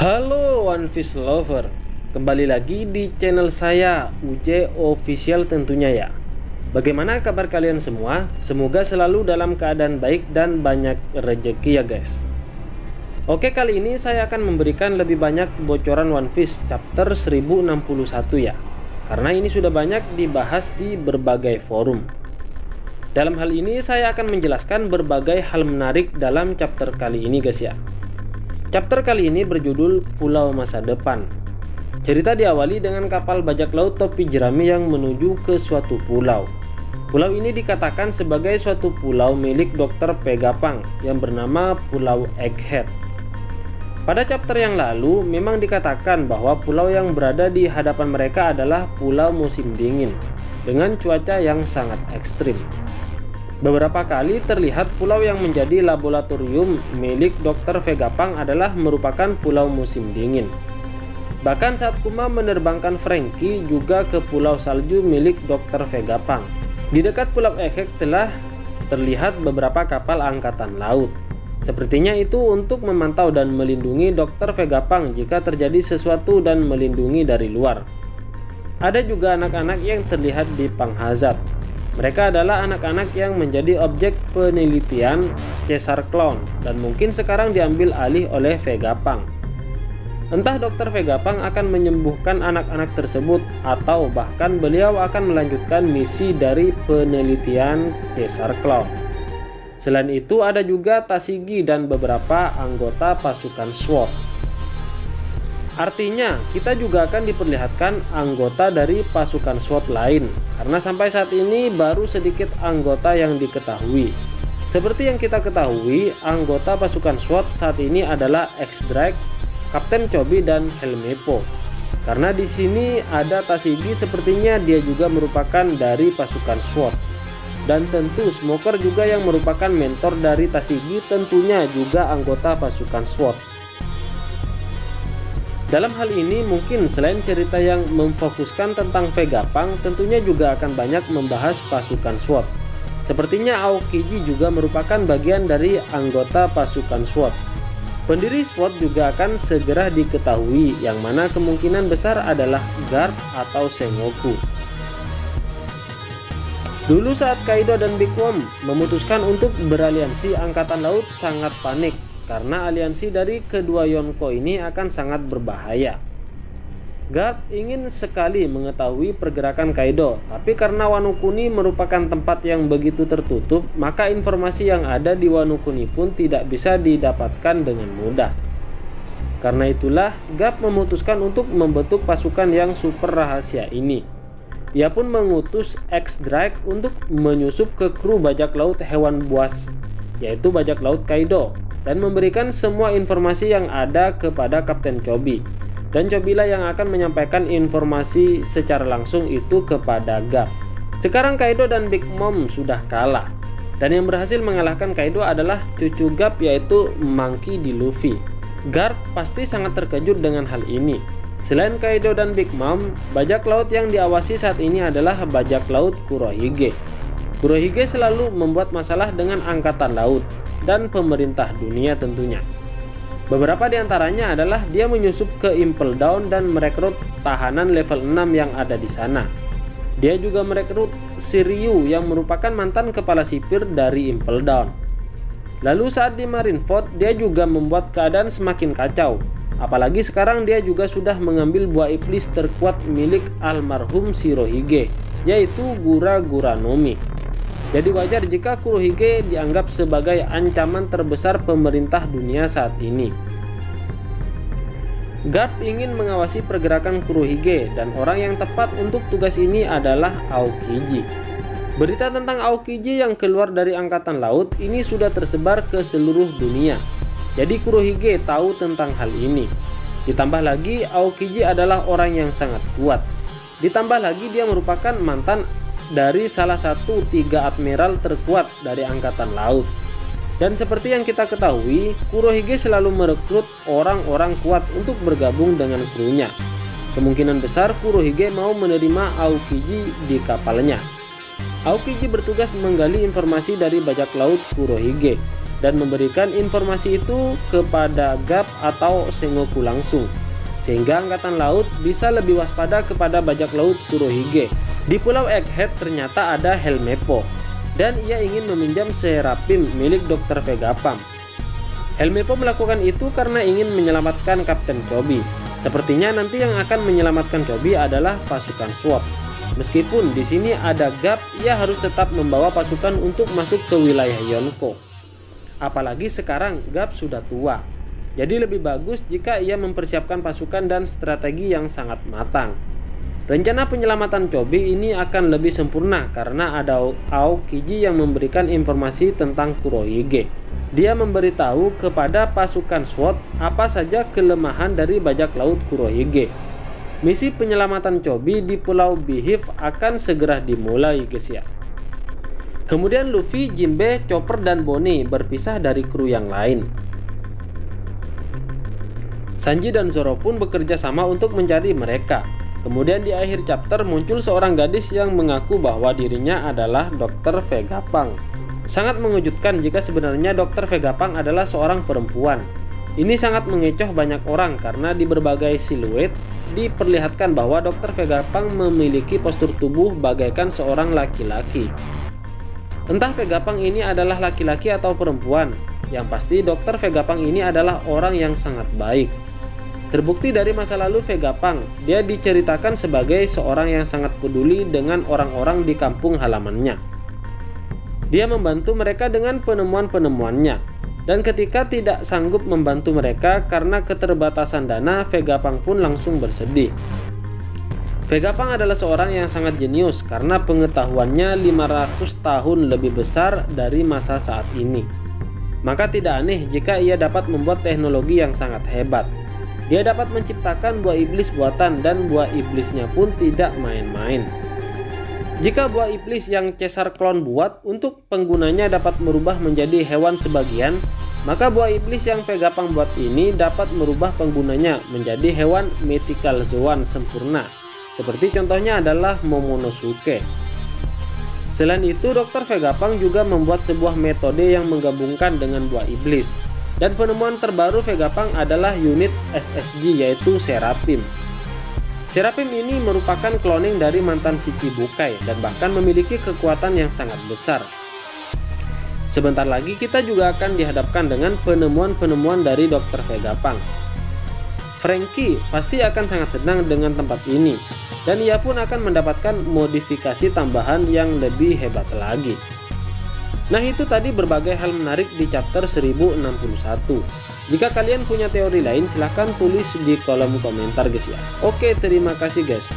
Halo One Piece Lover, kembali lagi di channel saya UJ Official tentunya ya. Bagaimana kabar kalian semua? Semoga selalu dalam keadaan baik dan banyak rezeki ya guys. Oke, kali ini saya akan memberikan lebih banyak bocoran One Piece chapter 1061 ya, karena ini sudah banyak dibahas di berbagai forum. Dalam hal ini saya akan menjelaskan berbagai hal menarik dalam chapter kali ini guys ya. Chapter kali ini berjudul Pulau Masa Depan. Cerita diawali dengan kapal bajak laut topi jerami yang menuju ke suatu pulau. Pulau ini dikatakan sebagai suatu pulau milik Dr. Vegapunk yang bernama Pulau Egghead. Pada chapter yang lalu memang dikatakan bahwa pulau yang berada di hadapan mereka adalah pulau musim dingin dengan cuaca yang sangat ekstrim. Beberapa kali terlihat pulau yang menjadi laboratorium milik Dr. Vegapunk adalah merupakan pulau musim dingin. Bahkan saat Kuma menerbangkan Franky juga ke pulau salju milik Dr. Vegapunk. Di dekat Pulau Egghead telah terlihat beberapa kapal angkatan laut. Sepertinya itu untuk memantau dan melindungi Dr. Vegapunk jika terjadi sesuatu dan melindungi dari luar. Ada juga anak-anak yang terlihat di Panghazard. Mereka adalah anak-anak yang menjadi objek penelitian Caesar Clown dan mungkin sekarang diambil alih oleh Vegapunk. Entah Dr. Vegapunk akan menyembuhkan anak-anak tersebut atau bahkan beliau akan melanjutkan misi dari penelitian Caesar Clown. Selain itu ada juga Tashigi dan beberapa anggota pasukan SWORD. Artinya kita juga akan diperlihatkan anggota dari pasukan SWORD lain, karena sampai saat ini baru sedikit anggota yang diketahui. Seperti yang kita ketahui, anggota pasukan SWORD saat ini adalah X-Drake, Kapten Chobi dan Helmeppo. Karena di sini ada Tashigi, sepertinya dia juga merupakan dari pasukan SWORD. Dan tentu Smoker juga yang merupakan mentor dari Tashigi tentunya juga anggota pasukan SWORD. Dalam hal ini mungkin selain cerita yang memfokuskan tentang Vegapunk, tentunya juga akan banyak membahas pasukan SWORD. Sepertinya Aokiji juga merupakan bagian dari anggota pasukan SWORD. Pendiri SWORD juga akan segera diketahui, yang mana kemungkinan besar adalah Garp atau Sengoku. Dulu saat Kaido dan Big Mom memutuskan untuk beraliansi, angkatan laut sangat panik karena aliansi dari kedua Yonko ini akan sangat berbahaya. Garp ingin sekali mengetahui pergerakan Kaido, tapi karena Wano Kuni merupakan tempat yang begitu tertutup, maka informasi yang ada di Wano Kuni pun tidak bisa didapatkan dengan mudah. Karena itulah Garp memutuskan untuk membentuk pasukan yang super rahasia ini. Ia pun mengutus X-Drake untuk menyusup ke kru bajak laut hewan buas, yaitu bajak laut Kaido, dan memberikan semua informasi yang ada kepada Kapten Chobi. Dan Chobilah yang akan menyampaikan informasi secara langsung itu kepada Garp. Sekarang Kaido dan Big Mom sudah kalah, dan yang berhasil mengalahkan Kaido adalah cucu Garp, yaitu Monkey D. Luffy. Garp pasti sangat terkejut dengan hal ini. Selain Kaido dan Big Mom, bajak laut yang diawasi saat ini adalah bajak laut Kurohige. Kurohige selalu membuat masalah dengan angkatan laut dan pemerintah dunia tentunya. Beberapa diantaranya adalah dia menyusup ke Impel Down dan merekrut tahanan level 6 yang ada di sana. Dia juga merekrut Shiryu yang merupakan mantan kepala sipir dari Impel Down. Lalu saat di Marineford, dia juga membuat keadaan semakin kacau. Apalagi sekarang dia juga sudah mengambil buah iblis terkuat milik almarhum Shirohige, yaitu Gura Gura no Mi. Jadi wajar jika Kurohige dianggap sebagai ancaman terbesar pemerintah dunia saat ini. Garp ingin mengawasi pergerakan Kurohige, dan orang yang tepat untuk tugas ini adalah Aokiji. Berita tentang Aokiji yang keluar dari angkatan laut ini sudah tersebar ke seluruh dunia. Jadi Kurohige tahu tentang hal ini. Ditambah lagi Aokiji adalah orang yang sangat kuat. Ditambah lagi dia merupakan mantan dari salah satu 3 admiral terkuat dari angkatan laut. Dan seperti yang kita ketahui, Kurohige selalu merekrut orang-orang kuat untuk bergabung dengan krunya. Kemungkinan besar Kurohige mau menerima Aokiji di kapalnya. Aokiji bertugas menggali informasi dari bajak laut Kurohige. dan memberikan informasi itu kepada GAP atau Sengoku langsung, sehingga Angkatan Laut bisa lebih waspada kepada bajak laut Kurohige. Di Pulau Egghead ternyata ada Helmeppo, dan ia ingin meminjam Serapim milik Dr. Vegapunk. Helmeppo melakukan itu karena ingin menyelamatkan Kapten Chobi. Sepertinya nanti yang akan menyelamatkan Chobi adalah pasukan SWORD. Meskipun di sini ada GAP, ia harus tetap membawa pasukan untuk masuk ke wilayah Yonko. Apalagi sekarang GAP sudah tua. Jadi lebih bagus jika ia mempersiapkan pasukan dan strategi yang sangat matang. Rencana penyelamatan Chobi ini akan lebih sempurna karena ada Aokiji yang memberikan informasi tentang Kurohige. Dia memberitahu kepada pasukan SWORD apa saja kelemahan dari bajak laut Kurohige. Misi penyelamatan Chobi di Pulau Beehive akan segera dimulai, guys ya. Kemudian Luffy, Jinbe, Chopper, dan Bonnie berpisah dari kru yang lain. Sanji dan Zoro pun bekerja sama untuk mencari mereka. Kemudian di akhir chapter muncul seorang gadis yang mengaku bahwa dirinya adalah Dr. Vegapunk. Sangat mengejutkan jika sebenarnya Dr. Vegapunk adalah seorang perempuan. Ini sangat mengecoh banyak orang karena di berbagai siluet diperlihatkan bahwa Dr. Vegapunk memiliki postur tubuh bagaikan seorang laki-laki. Entah Vegapunk ini adalah laki-laki atau perempuan, yang pasti Dr. Vegapunk ini adalah orang yang sangat baik. Terbukti dari masa lalu Vegapunk, dia diceritakan sebagai seorang yang sangat peduli dengan orang-orang di kampung halamannya. Dia membantu mereka dengan penemuan-penemuannya. Dan ketika tidak sanggup membantu mereka karena keterbatasan dana, Vegapunk pun langsung bersedih. Vegapunk adalah seorang yang sangat jenius karena pengetahuannya 500 tahun lebih besar dari masa saat ini. Maka tidak aneh jika ia dapat membuat teknologi yang sangat hebat. Dia dapat menciptakan buah iblis buatan dan buah iblisnya pun tidak main-main. Jika buah iblis yang Caesar Clone buat untuk penggunanya dapat merubah menjadi hewan sebagian, maka buah iblis yang Vegapunk buat ini dapat merubah penggunanya menjadi hewan mythical zoan sempurna. Seperti contohnya adalah Momonosuke. Selain itu, Dr. Vegapunk juga membuat sebuah metode yang menggabungkan dengan buah iblis. Dan penemuan terbaru Vegapunk adalah unit SSG yaitu Serapim. Serapim ini merupakan cloning dari mantan Shichibukai dan bahkan memiliki kekuatan yang sangat besar. Sebentar lagi kita juga akan dihadapkan dengan penemuan-penemuan dari Dr. Vegapunk. Franky pasti akan sangat senang dengan tempat ini, dan ia pun akan mendapatkan modifikasi tambahan yang lebih hebat lagi. Nah, itu tadi berbagai hal menarik di chapter 1061. Jika kalian punya teori lain silahkan tulis di kolom komentar guys ya. Oke, terima kasih guys.